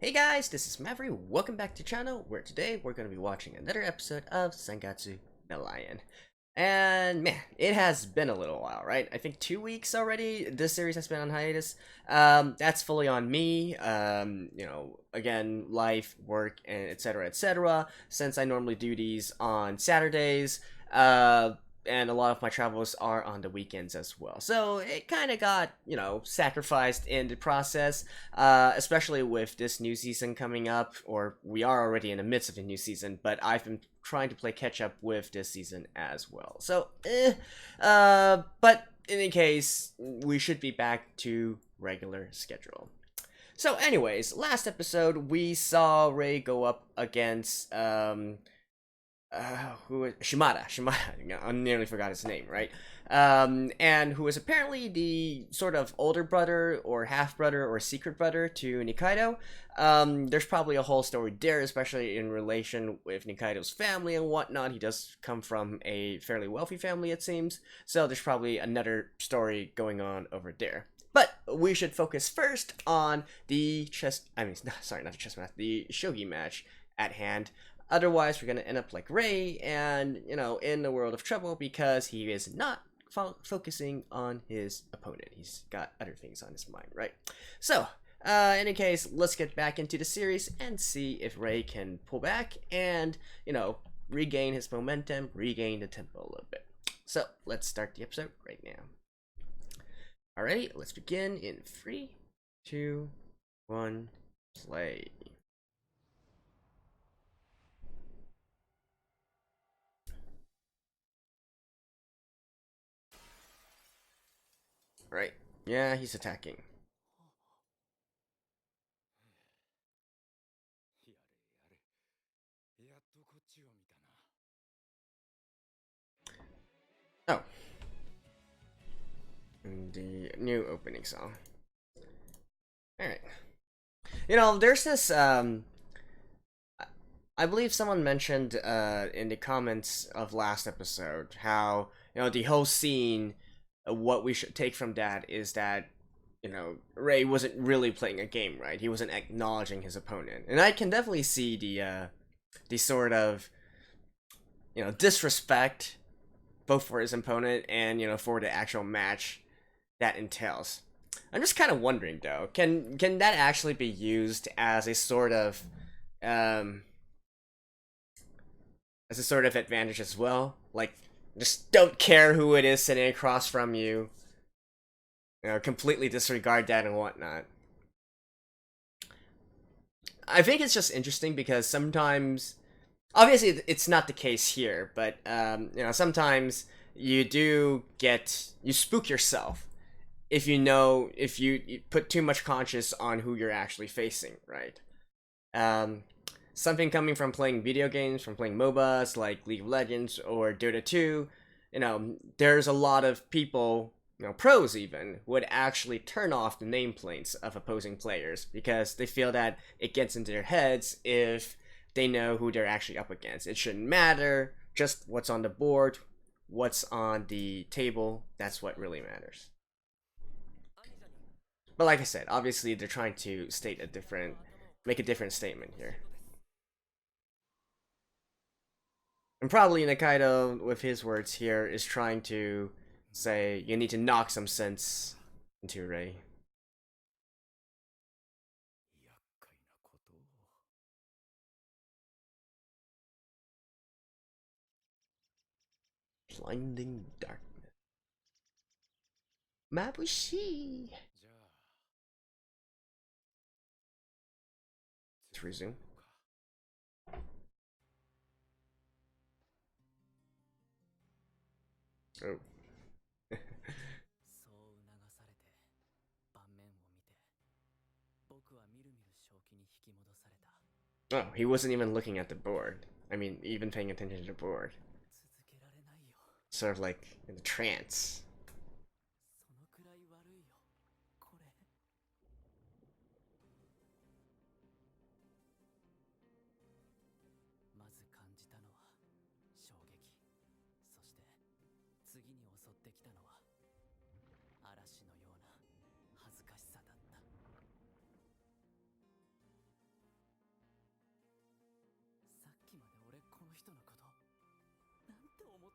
Hey guys, this is Maverick. Welcome back to the channel, where today we're going to be watching another episode of Gatsu the Lion. And man, it has been a little while, right? I think 2 weeks already. This series has been on hiatus. That's fully on me. Again, life, work, and etc. etc. Since I normally do these on Saturdays, and a lot of my travels are on the weekends as well. So it kind of got, sacrificed in the process, especially with this new season coming up, or we are already in the midst of a new season, but I've been trying to play catch up with this season as well. So, but in any case, we should be back to regular schedule. So anyways, last episode, we saw Ray go up against, who is Shimada? I nearly forgot his name, right? And who is apparently the sort of older brother or half brother or secret brother to Nikaido. There's probably a whole story there, especially in relation with Nikaido's family and whatnot. He does come from a fairly wealthy family, it seems. So there's probably another story going on over there. But we should focus first on the the shogi match at hand. Otherwise, we're going to end up like Ray and, in the world of trouble because he is not focusing on his opponent. He's got other things on his mind, right? So, in any case, let's get back into the series and see if Ray can pull back and, regain his momentum, regain the tempo a little bit. So, let's start the episode right now. Alright, let's begin in 3, 2, 1, play. Right. Yeah, he's attacking. Oh. The new opening song. Alright. There's this, I believe someone mentioned in the comments of last episode how, the whole scene, what we should take from that is that, Ray wasn't really playing a game, right? He wasn't acknowledging his opponent. And I can definitely see the sort of, disrespect both for his opponent and, for the actual match that entails. I'm just kind of wondering though, can that actually be used as a sort of advantage as well? Like, just don't care who it is sitting across from you. Completely disregard that and whatnot. I think it's just interesting because sometimes, obviously, it's not the case here, but sometimes you spook yourself if you put too much conscious on who you're actually facing, right? Something coming from playing video games, from playing MOBAs like League of Legends or Dota 2, there's a lot of people, pros even, would actually turn off the nameplates of opposing players because they feel that it gets into their heads if they know who they're actually up against. It shouldn't matter, just what's on the board, what's on the table, that's what really matters. But like I said, obviously they're trying to make a different statement here. And probably Nikaido, with his words here, is trying to say you need to knock some sense into Ray. Blinding darkness. Mabushi. Let's resume. Oh. Oh, he wasn't even looking at the board. I mean, even paying attention to the board. Sort of like in a trance.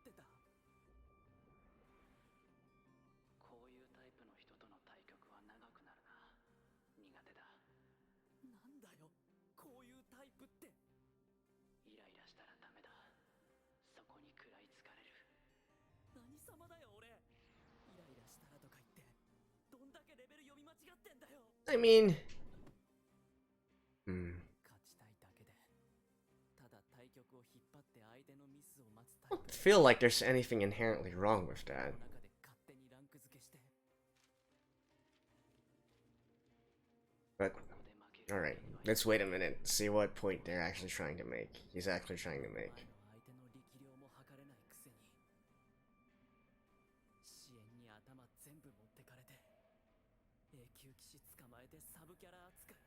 ってた。こういうタイプの人との対局は長くなるな。苦手だ。なんだよ、こういうタイプって。イライラしたらダメだ。そこに食らいつかれる。何様だよ俺。イライラしたらとか言ってどんだけレベル読み間違ってんだよ。 I mean, 勝ちたいだけで、ただ対局を引っ張って相手のミスを待つ I don't feel like there's anything inherently wrong with that. 中で勝手にランク付けして。 But, alright, let's wait a minute, see what point they're actually trying to make. He's actually trying to make. 相手の力量も測れないくせに支援に頭全部持ってかれて永久騎士捕まえてサブキャラ扱い。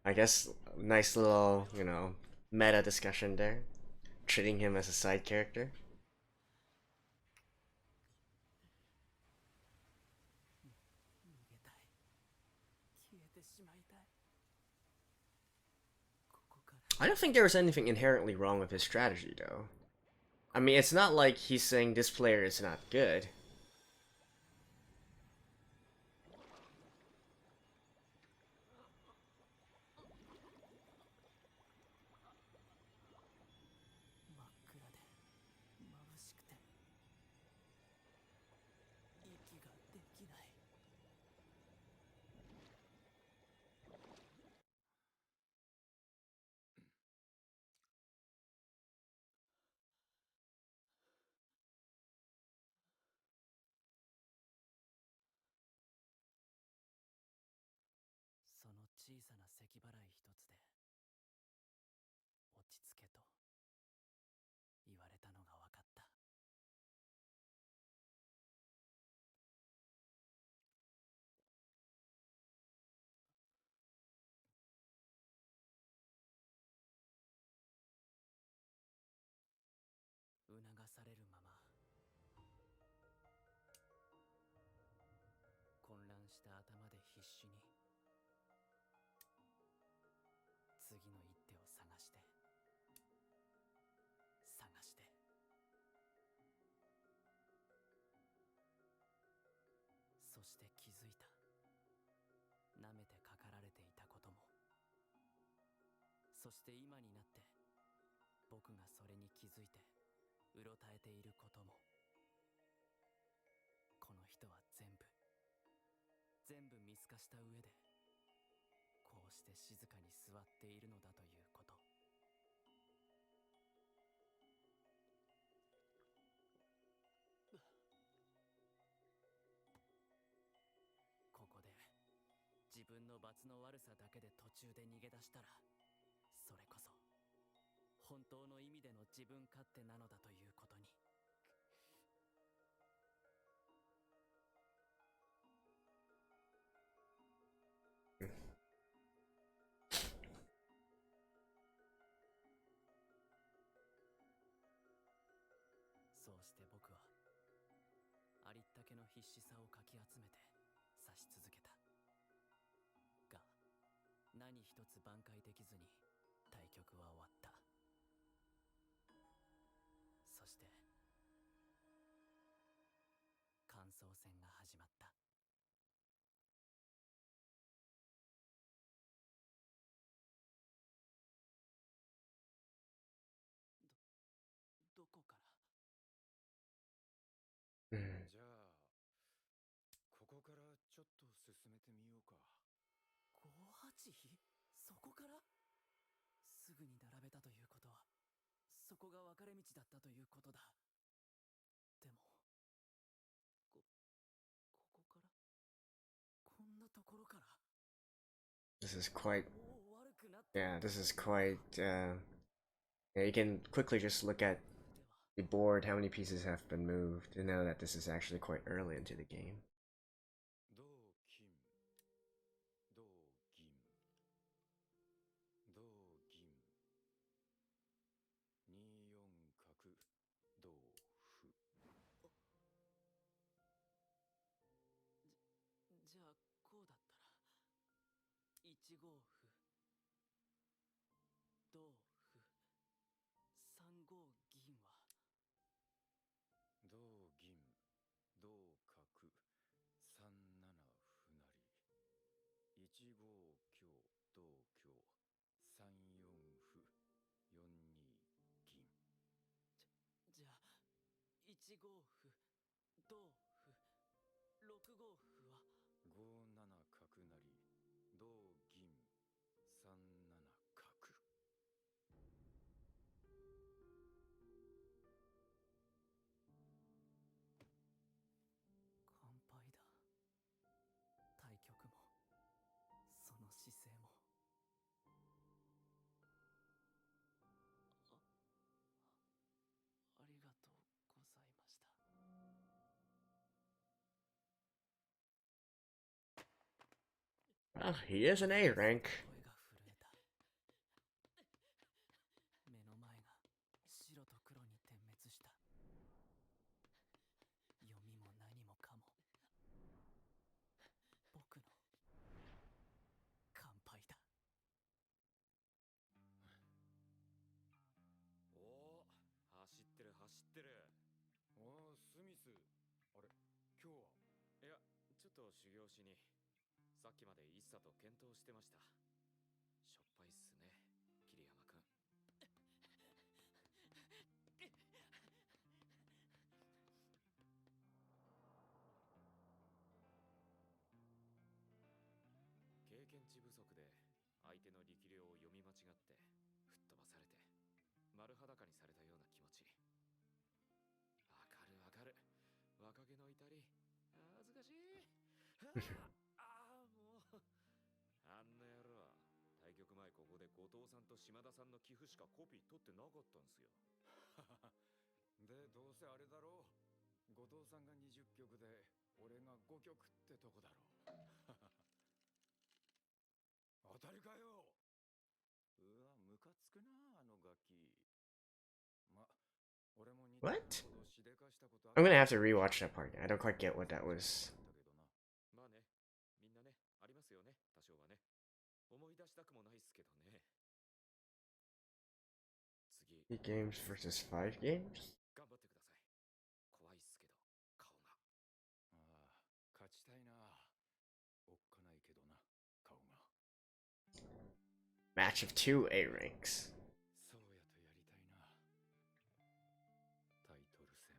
I guess nice little, meta discussion there. Treating him as a side character. 逃げたい。消えてしまいたい。ここから I don't think there was anything inherently wrong with his strategy, though. I mean, it's not like he's saying this player is not good. 真っ暗で眩しくて息ができない。その小さな咳払い一つで落ち着けと言われたのが分かった。促されるまま混乱した頭で必死に次の一手を探して探して、そして気づいた。舐めてかかられていたことも、そして今になって僕がそれに気づいてうろたえていることも、この人は全部見透かした上でこうして静かに座っているのだということ。ここで自分の罰の悪さだけで途中で逃げ出したら、それこそ本当の意味での自分勝手なのだということに。そうして僕はありったけの必死さをかき集めて指し続けたが、何一つ挽回できずに対局は終わった。そして感想戦が始まった。どこから。じゃあここからちょっと進めてみようか。58？そこから？すぐに並べたということはそこが分かれ道だったということだ。でもここからこんなところから。 This is quite, もう悪くなってyeah, this is quite, yeah, you can quickly just look at the board, how many pieces have been moved, to know that this is actually quite early into the game. 同金同銀同銀2四角同歩。じゃあこうだったら1五歩同歩3五銀は1号歩同歩6号歩は5七角成同銀3七角。乾杯だ。対局もその姿勢も。ありがとうございました。Well, he is an A rank. 声が震えた。目の前が白と黒に点滅した。読みも何もかも僕の乾杯だ。おお、走ってる走ってる。おお、スミス。あれ、今日は？いや、ちょっと修行しに。さっきまでイッサと検討してました。しょっぱいっすね、桐山くん。経験値不足で相手の力量を読み間違って吹っ飛ばされて丸裸にされたような気持ち。わかるわかる。若気の至り。恥ずかしい。もうあんな野郎、対局前ここで後藤さんと島田さんの寄付しかコピー取ってなかったんすよ。で、どうせあれだろう。後藤さんが20局で俺が5局ってとこだろう。当たりかよ。うわ、ムカつくな、あのガキ。ま、俺も似たようなことしでかしたことある。 I'm gonna have to rewatch that part. I don't quite get what that was. まあね、みんなね、ありますよね、多少はね。思い出したくもないっすけどね。次。 8 games versus 5 games? 頑張ってください。怖いっすけど、顔が。ああ、勝ちたいな。おっかないけどな、顔が。Match of 2 A ranks. そうやとやりたいな。タイトル戦。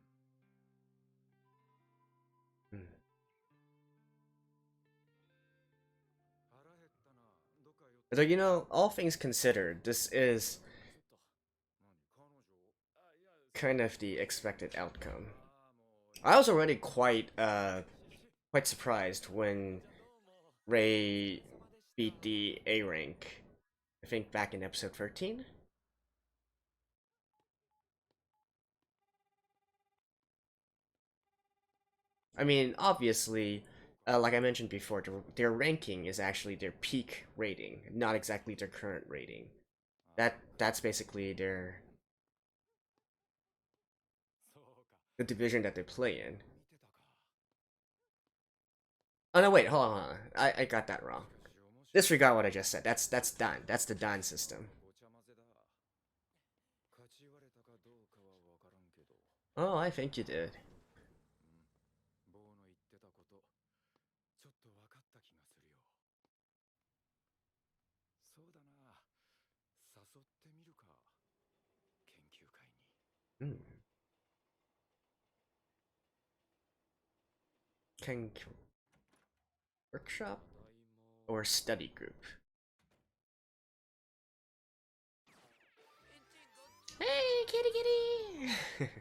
腹減ったな。どっか寄って。Though, you know, all things considered, this is 何、彼女？あ、いや、kind of the expected outcome. I was already quite surprised when Ray beat the A rank. I think back in episode 13. I mean, obviously, like I mentioned before, their ranking is actually their peak rating, not exactly their current rating. That's basically the division that they play in. Oh no, wait, hold on. I got that wrong. Disregard what I just said. That's Dan. That's the Dan system. Oh, I think you did. 棒の言ってたこと、ちょっと分かった気がするよ。そうだな、誘ってみるか、研究会に。Kenku workshop or study group? Hey, kitty kitty!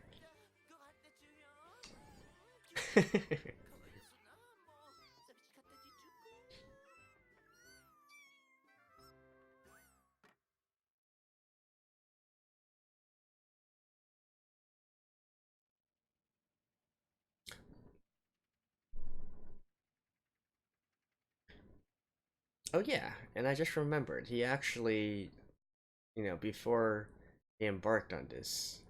Oh yeah, and I just remembered, he actually, you know, before he embarked on this,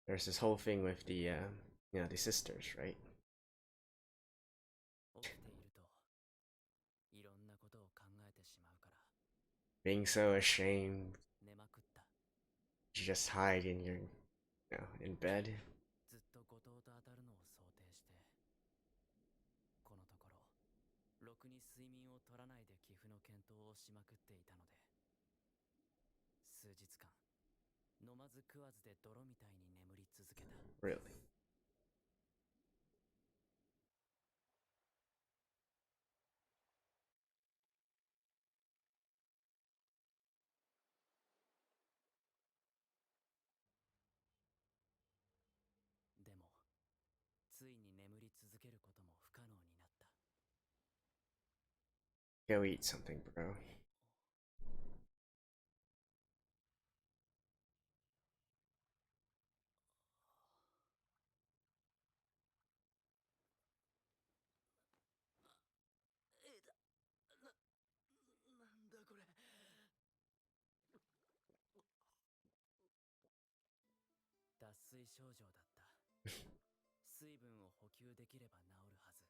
there's this whole thing with the, you know, the sisters, right? 起きているといろんなことを考えてしまうから Being so ashamed, 寝まくった。 you just hide in your, you know, in bed. ずっと後藤と当たるのを想定して、このところろくに睡眠を取らないで寄付の検討をしまくっていたので、数日間飲まず食わずで泥みたいに眠り続けた。 Really? Go eat something, bro. なんだこれ。脱水症状だった。水分を補給できれば治るはず。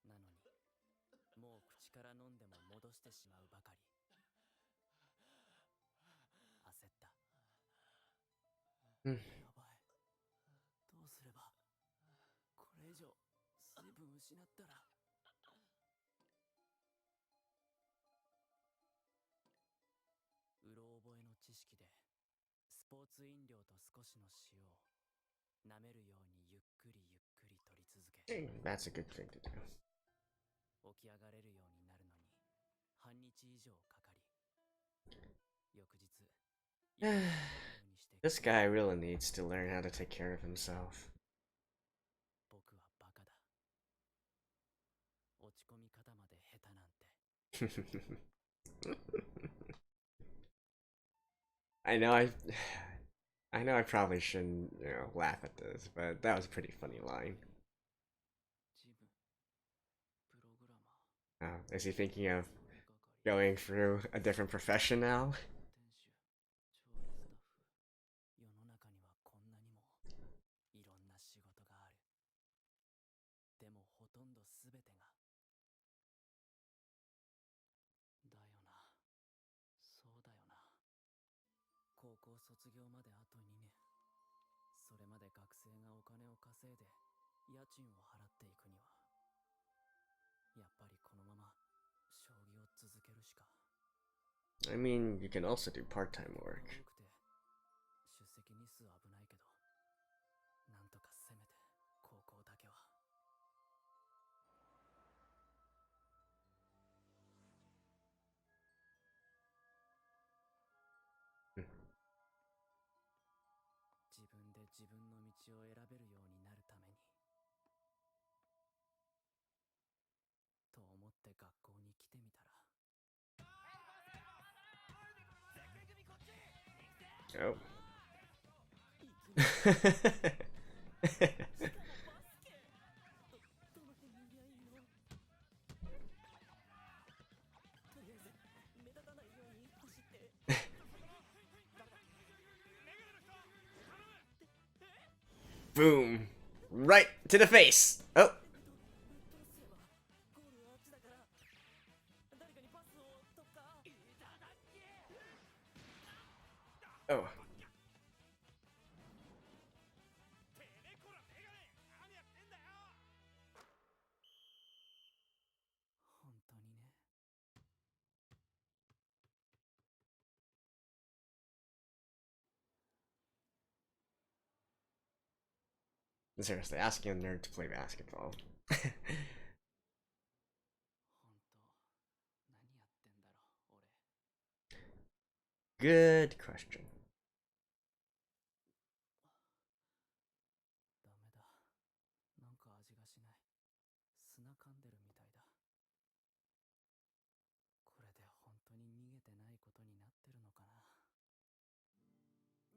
なのに、もう口から飲んでも戻してしまうばかり。焦った。うん。やばい。どうすれば。これ以上水分失ったら。うろ覚えの知識でスポーツ飲料と少しの塩を舐めるようにゆっくりゆっくり取り続け、 That's a good thing to do. 起き上がれるようになるのに半日以上かかり、翌日 This guy really needs to learn how to take care of himself. 僕はバカだ。落ち込み方まで下手なんて。I know I probably shouldn't, laugh at this, but that was a pretty funny line. ジム、プログラマー、 Is he thinking of going through a different profession now? 店主、調理スタッフ。世の中にはこんなにもいろんな仕事がある。でもほとんどすべてが。だよな。そうだよな。高校卒業まであと2年。それまで学生がお金を稼いで家賃を払っていくには、やっぱりこのまま将棋を続けるしか。 I mean, you can also do part-time work. 多くて出席日数危ないけど、なんとかせめて高校だけは。自分で自分の道を選べるようになるためにと思って学校に来てみたら。 Oh. Boom. Right to the face. Oh. Oh. Seriously, asking a nerd to play basketball. Good question. ダメだ。なんか味がしない。砂噛んでるみたいだ。これで本当に逃げてないことになってるのかな。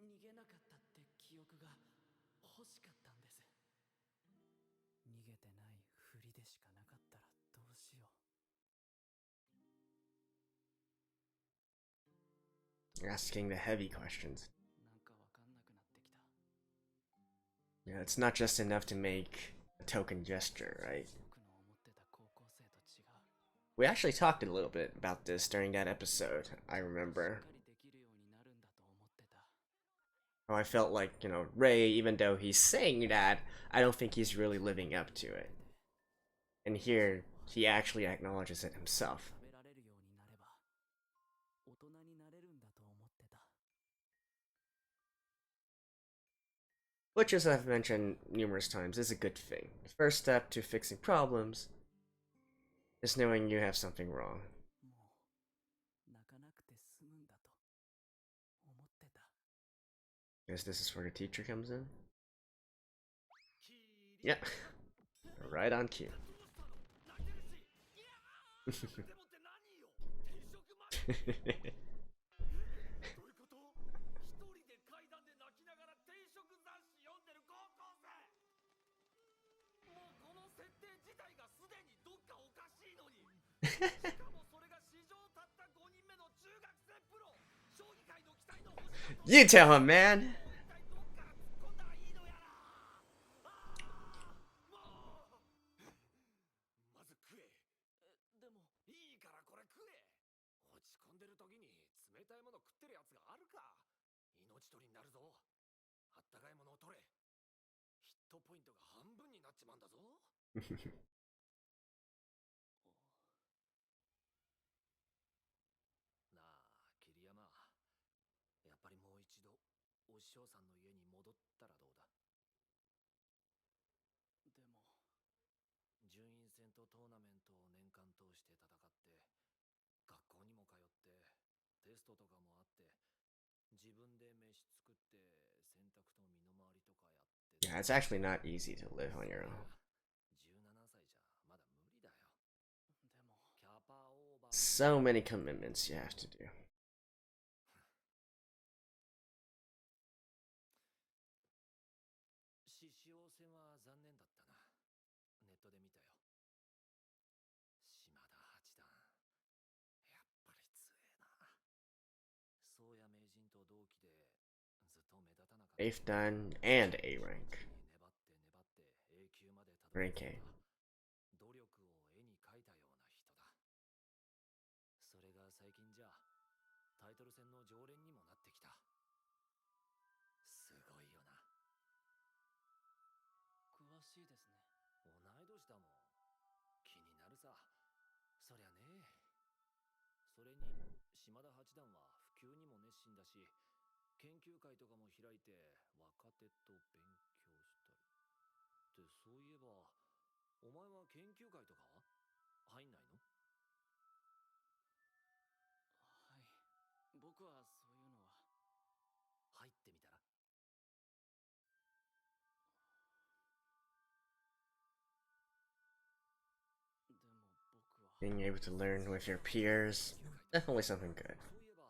逃げなかったって記憶が欲しかったんです。逃げてないふりでしかなかったらどうしよう。 You're asking the heavy questions. なんかわかんなくなってきた。 Yeah, it's not just enough to make a token gesture, right? 僕の思ってた高校生と違う。 We actually talked a little bit about this during that episode, I remember. しっかりできるようになるんだと思ってた。 How I felt like, Ray, even though he's saying that, I don't think he's really living up to it. And here, he actually acknowledges it himself. 食べられるようになれば大人になれるんだと思ってた。 Which, as I've mentioned numerous times, is a good thing. The first step to fixing problems is knowing you have something wrong. もう泣かなくて済むんだと思ってた。Guess this is where the teacher comes in. Yeah, right on cue. You tell him, man. まず食え。でもいいからこれ食え。落ち込んでる時に冷たいもの食ってるやつがあるか。命取りになるぞ。あったかいものを取れ。ヒットポイントが半分になっちまうんだぞ。なあ、桐山。やっぱりもう一度お師匠さんの家に戻ったらどうだ。でも順位戦とトーナメントを年間通して戦って学校にも通ってテストとかもあって自分で飯作って洗濯と身の回りとかやって Yeah, it's actually not easy to live on your own. 17歳じゃまだ無理だよ。でもキャパオーバー So many commitments you have to do. 獅子王戦は残念だったな。ネットで見たよ。島田八段やっぱり強えな。宗谷名人と同期でずっと目立たなかった。 8th Dan and A rank. 粘って粘って A 級までたどり Rank 着い A. た。努力を絵に描いたような人だ。それが最近じゃタイトル戦の常連にもなってきた。すごいよな。詳しいですね。同い年だもん。気になるさ。そりゃね。それに島田八段は普及にも熱心だし、研究会とかも開いて若手と勉強したり。ってそういえば、お前は研究会とかは入んないの？はい。僕はそういうのは。入ってみたら？でも僕は。 Being able to learn with your peers. Definitely something good. そういえば、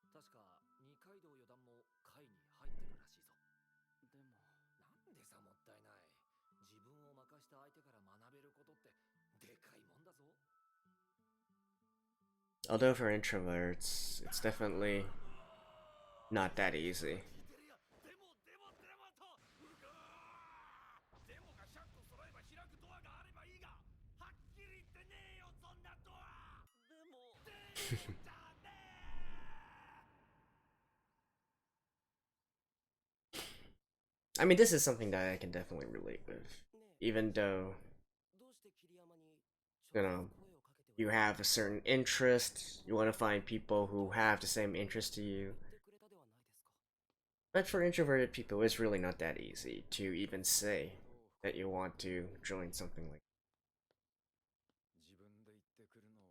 確か二階堂四段も会に入ってるらしいぞ。でもなんでさ、もったいない。自分を任した相手から学べることってでかいもんだぞ。 Although for introverts, it's definitely not that easy. でもとうがー。デモがシャッと揃えば開くドアがあればいいが、はっきり言ってねえよ、そんなドア。でもじゃねえ。 I mean, this is something that I can definitely relate with. Even though, どうして桐山に you know, you have a certain interest, you want to find people who have the same interest to you. 言ってくれたではないですか。 But for introverted people, it's really not that easy to even say that you want to join something like 自分で言ってくるのを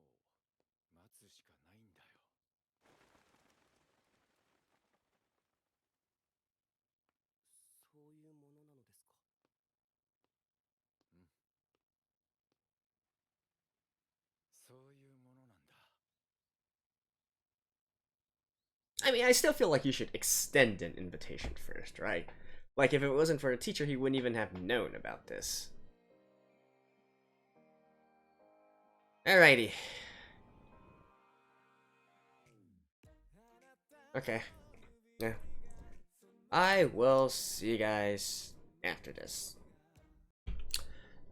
待つしかないんだよ。そういうものなのですか。うん。そういうものなんだ。 I mean, I still feel like you should extend an invitation first, right? Like, if it wasn't for a teacher, he wouldn't even have known about this. Alrighty. Okay. Yeah. I will see you guys after this.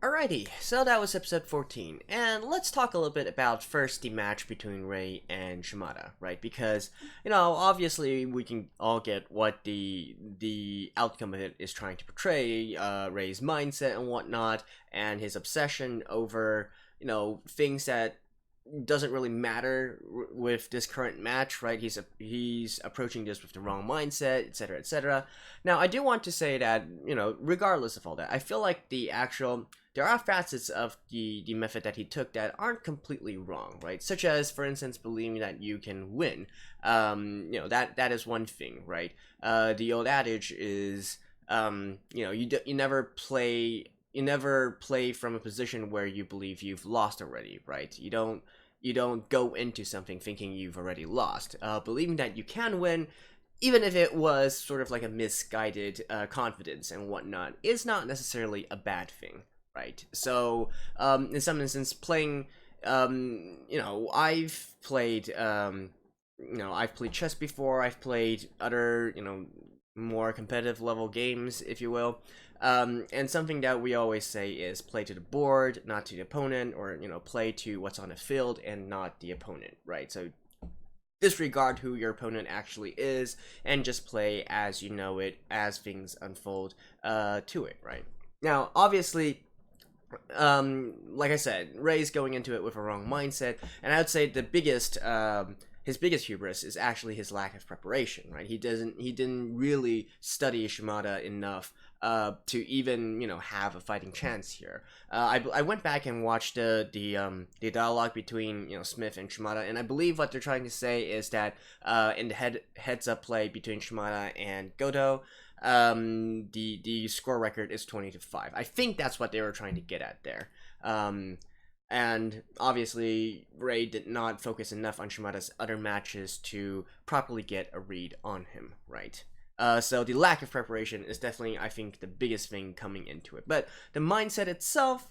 Alrighty, so that was episode 14, and let's talk a little bit about first the match between Rei and Shimada, right? Because, you know, obviously we can all get what the outcome of it is trying to portray, Rei's mindset and whatnot, and his obsession over, you know, things that doesn't really matter with this current match, right? He's approaching this with the wrong mindset, etc., etc. Now, I do want to say that, you know, regardless of all that, I feel like the actual there are facets of the method that he took that aren't completely wrong, right? Such as, for instance, believing that you can win. That is one thing, right? The old adage is, you never play from a position where you believe you've lost already, right? You don't go into something thinking you've already lost. Believing that you can win, even if it was sort of like a misguided confidence and whatnot, is not necessarily a bad thing, right? So, in some instance, playing, I've played, I've played chess before. I've played other, more competitive level games, if you will. And something that we always say is play to the board, not to the opponent, or, play to what's on the field and not the opponent, right? So disregard who your opponent actually is and just play as you know it, as things unfold to it, right? Now, obviously, like I said, Ray's going into it with a wrong mindset, and I would say his biggest hubris is actually his lack of preparation, right? He didn't really study Shimada enough to even, have a fighting chance here. I went back and watched the dialogue between, Smith and Shimada, and I believe what they're trying to say is that in the heads up play between Shimada and Goto, the score record is 20-5. I think that's what they were trying to get at there. And obviously, Ray did not focus enough on Shimada's other matches to properly get a read on him, right? So the lack of preparation is definitely, I think, the biggest thing coming into it. But the mindset itself,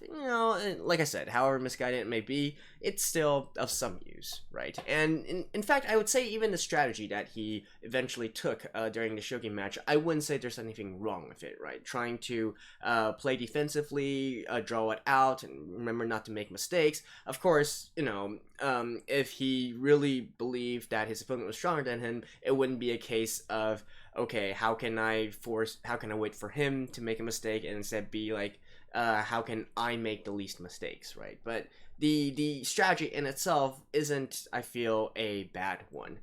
like I said, however misguided it may be, it's still of some use, right? And in fact, I would say even the strategy that he eventually took during the Shogi match, I wouldn't say there's anything wrong with it, right? Trying to play defensively, draw it out, and remember not to make mistakes. Of course, if he really believed that his opponent was stronger than him, it wouldn't be a case of, okay, how can I wait for him to make a mistake, and instead be like, how can I make the least mistakes, right? But the strategy in itself isn't, I feel, a bad one.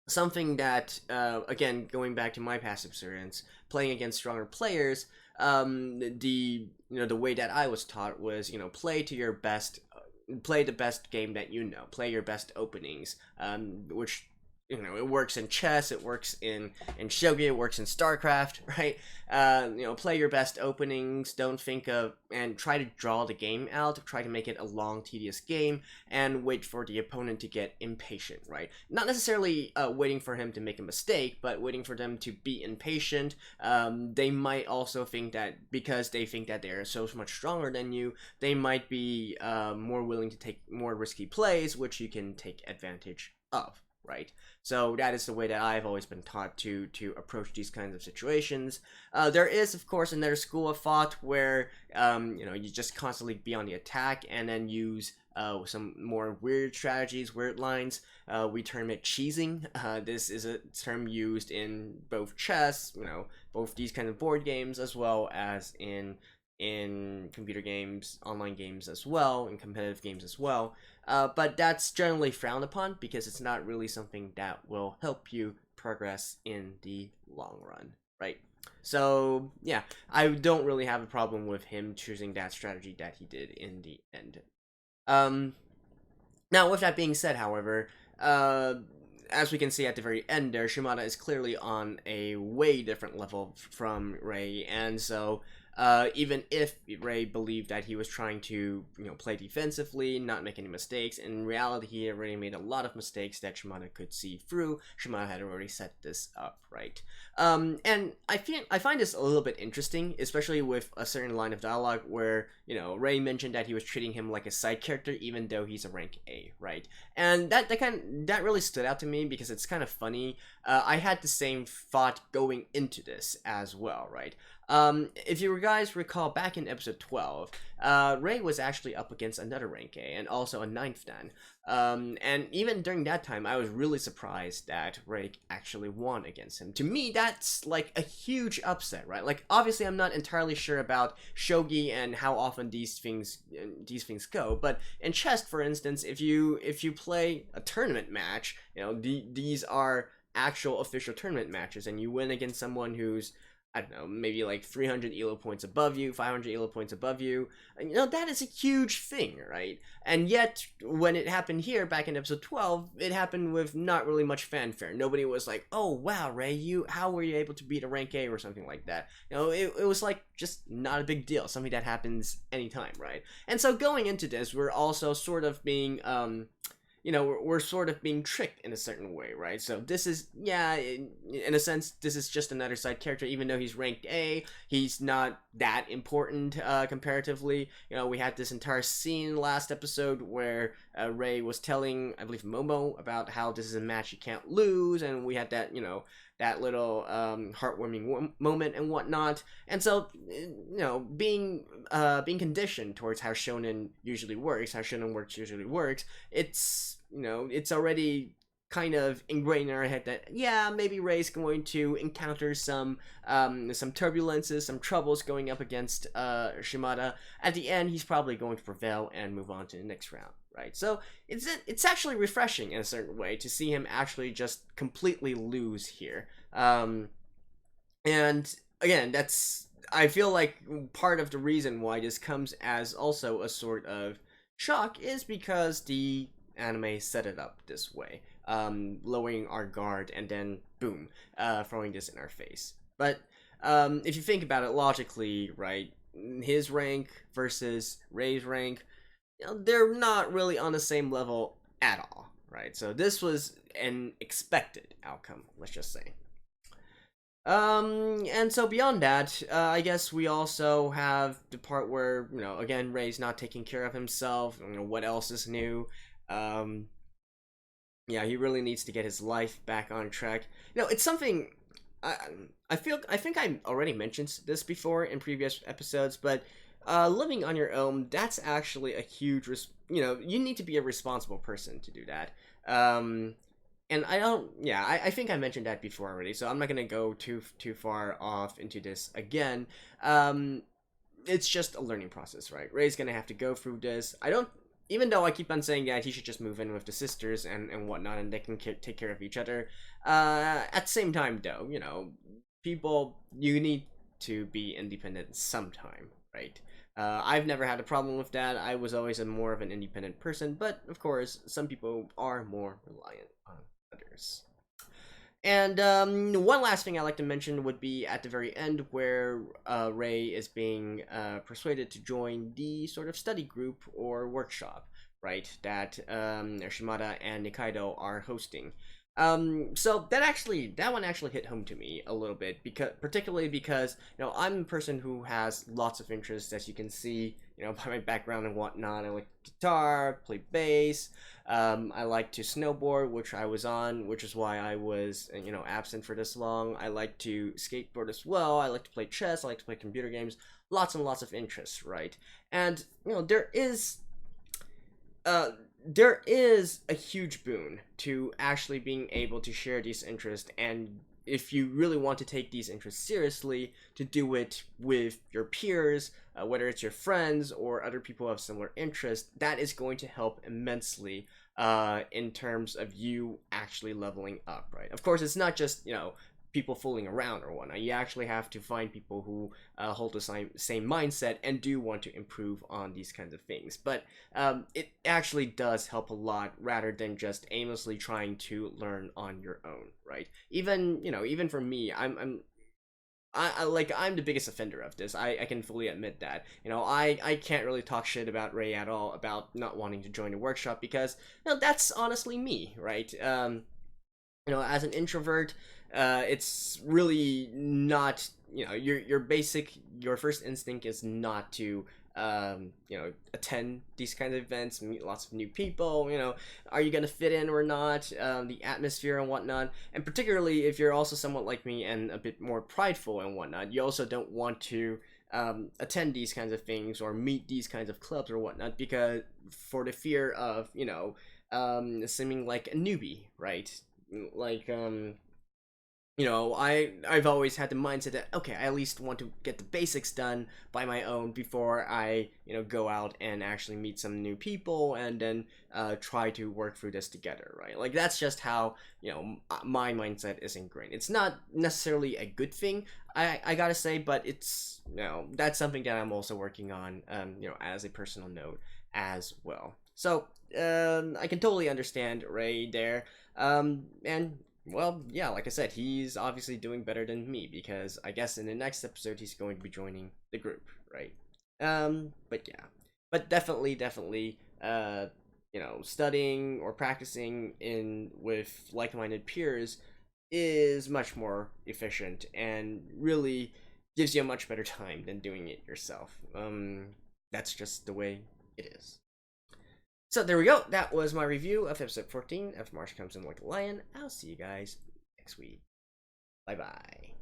Something that, again, going back to my past experience, playing against stronger players, the way that I was taught was, play to your best, play the best game that play your best openings, which, it works in chess, it works in shogi, it works in StarCraft, right? Play your best openings, don't think of, and try to draw the game out, try to make it a long, tedious game, and wait for the opponent to get impatient, right? Not necessarily waiting for him to make a mistake, but waiting for them to be impatient. They might also think that because they think that they're so much stronger than you, they might be more willing to take more risky plays, which you can take advantage of, right? So that is the way that I've always been taught to approach these kinds of situations. There is, of course, another school of thought where you just constantly be on the attack and then use some more weird strategies, weird lines. We term it cheesing. This is a term used in both chess, both these kind of board games, as well as in computer games, online games as well, and competitive games as well. But that's generally frowned upon because it's not really something that will help you progress in the long run, right? So, yeah, I don't really have a problem with him choosing that strategy that he did in the end. Now, with that being said, however, as we can see at the very end there, Shimada is clearly on a way different level from Ray, and so even if Ray believed that he was trying to, play defensively, not make any mistakes, in reality he already made a lot of mistakes that Shimada could see through. Shimada had already set this up, right? And I find this a little bit interesting, especially with a certain line of dialogue where, Ray mentioned that he was treating him like a side character even though he's a rank A, right? And that really stood out to me because it's kind of funny. I had the same thought going into this as well, right? If you guys recall back in episode 12, Ray was actually up against another rank A and also a 9th Dan. And even during that time, I was really surprised that Ray actually won against him. To me, that's like a huge upset, right? Like, obviously, I'm not entirely sure about shogi and how often these things go, but in chess, for instance, if you play a tournament match, these are actual official tournament matches, and you win against someone who's I don't know, maybe like 300 elo points above you, 500 elo points above you. That is a huge thing, right? And yet, when it happened here back in episode 12, it happened with not really much fanfare. Nobody was like, oh wow, Ray, how were you able to beat a rank A or something like that? It was like just not a big deal, something that happens anytime, right? And so going into this, we're also sort of being, we're sort of being tricked in a certain way, right? So this is, in a sense, this is just another side character. Even though he's ranked A, he's not that important comparatively. We had this entire scene last episode where Ray was telling, I believe, Momo about how this is a match you can't lose, and we had that, that little heartwarming moment and whatnot. And so, being conditioned towards how shonen usually works, how shonen works usually works, it's already kind of ingrained in our head that maybe Ray's going to encounter some turbulences, some troubles going up against Shimada. At the end, he's probably going to prevail and move on to the next round, right? So it's actually refreshing in a certain way to see him actually just completely lose here. And again, I feel like part of the reason why this comes as also a sort of shock is because the anime set it up this way, lowering our guard and then boom, throwing this in our face. But if you think about it logically, right, his rank versus Ray's rank, they're not really on the same level at all, right? So this was an expected outcome, let's just say. And so beyond that, I guess we also have the part where, again, Ray's not taking care of himself. What else is new? He really needs to get his life back on track. It's something I think I already mentioned this before in previous episodes, but living on your own, that's actually a huge you need to be a responsible person to do that. And I think I mentioned that before already, so I'm not gonna go too far off into this again. It's just a learning process, right? Ray's gonna have to go through this. Even though I keep on saying that he should just move in with the sisters and whatnot, and they can take care of each other. At the same time, though, people, you need to be independent sometime, right? I've never had a problem with that. I was always more of an independent person, but of course, some people are more reliant on others. And one last thing I like to mention would be at the very end where Ray is being persuaded to join the sort of study group or workshop, right, that Shimada and Nikaido are hosting. So that one actually hit home to me a little bit, particularly because I'm a person who has lots of interests, as you can see, by my background and whatnot. I like guitar, play bass. I like to snowboard, which I was on, which is why I was absent for this long. I like to skateboard as well. I like to play chess. I like to play computer games. Lots and lots of interests, right? And there is a huge boon to actually being able to share these interests, and if you really want to take these interests seriously, to do it with your peers, whether it's your friends or other people who have similar interests. That is going to help immensely in terms of you actually leveling up, right? Of course, it's not just people fooling around or whatnot. You actually have to find people who hold the same mindset and do want to improve on these kinds of things. But it actually does help a lot, rather than just aimlessly trying to learn on your own, right? Even for me, I'm the biggest offender of this. I can fully admit that. I can't really talk shit about Ray at all about not wanting to join a workshop, because that's honestly me, right? As an introvert, it's really not, your first instinct is not to attend these kinds of events, meet lots of new people. Are you gonna fit in or not? The atmosphere and whatnot. And particularly if you're also somewhat like me and a bit more prideful and whatnot, you also don't want to attend these kinds of things or meet these kinds of clubs or whatnot, because for the fear of seeming like a newbie, right? Like I've always had the mindset that, okay, I at least want to get the basics done by my own before I go out and actually meet some new people and then try to work through this together, right? Like, that's just how my mindset is ingrained. It's not necessarily a good thing, I gotta say, but it's that's something that I'm also working on, as a personal note as well. So I can totally understand Ray there, and well, yeah, like I said, he's obviously doing better than me because I guess in the next episode he's going to be joining the group, right? But yeah, but definitely, studying or practicing in with like-minded peers is much more efficient and really gives you a much better time than doing it yourself. That's just the way it is. So there we go. That was my review of episode 14 of Marsh Comes in Like a Lion. I'll see you guys next week. Bye bye.